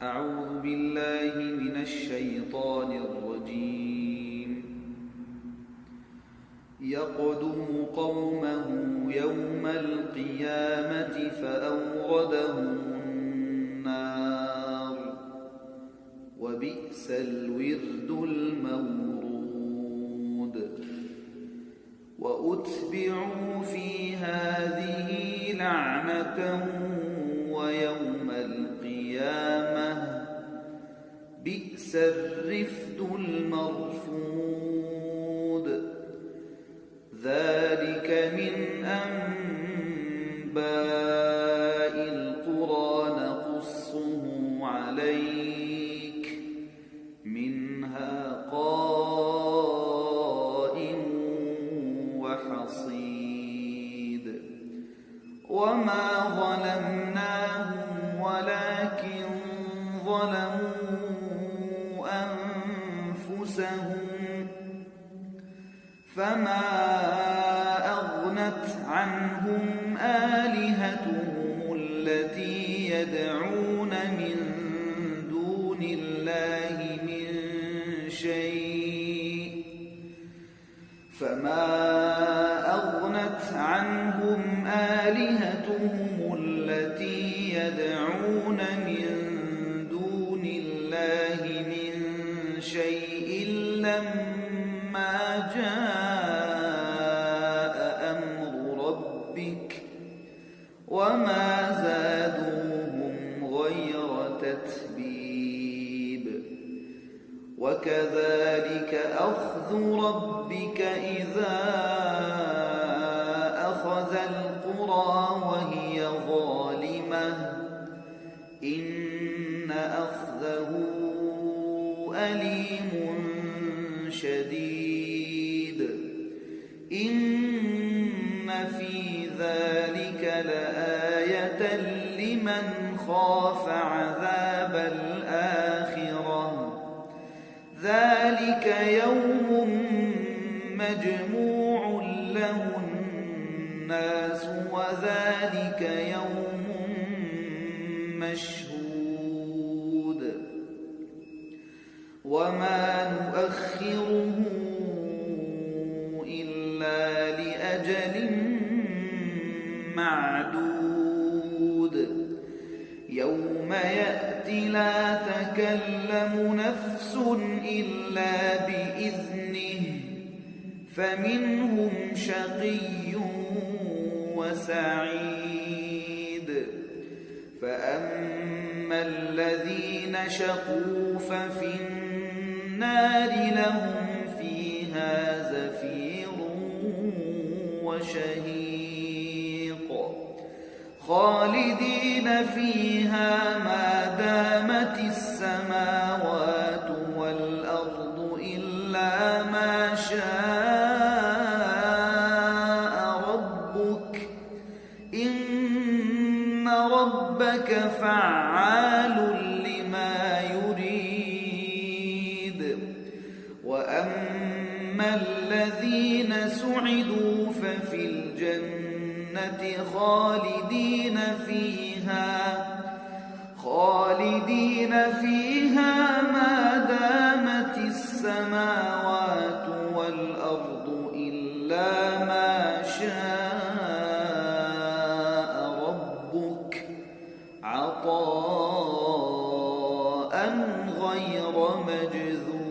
أعوذ بالله من الشيطان الرجيم. يقدم قومه يوم القيامة فأوردهم النار وبئس الورد المورود. وأتبعوا في هذه لعنة ويوم القيامة بئس الرفد المرفود. ذلك من أنباء القرى نقصه عليك منها قائم وحصيد. وما ظلمناهم ولكن ظلموا أنفسهم فما أغنت عنهم آلهتهم التي يدعون من دون الله من شيء فما أغنت عنهم آلهتهم التي يدعون من دون الله من شيء لما جاء أمر ربك وما زادوهم غير تتبيب. وكذلك أخذ ربك إذا أخذ القرى وهي ظالمة إن أخذه أليم شديد. إن في ذلك لآية لمن خاف عذاب الآخرة. ذلك يوم مجموع له الناس وذلك يوم مشهود. وما نؤخره إلا لأجل معدود. يوم يأتي لا تكلم نفس إلا بإذنه فمنهم شقي وسعيد. فأما الذين شقوا ففي النار لهم فيها زفير وشهيق خالدين فيها ما دامت السماوات والأرض إلا ما شاء ربك إن ربك فعال لما يريد. وأما الذين سعدوا ففي الجنة خالدين فيها ما دامت السماوات والأرض إلا ما شاء ربك عطاء غير مجذوذ.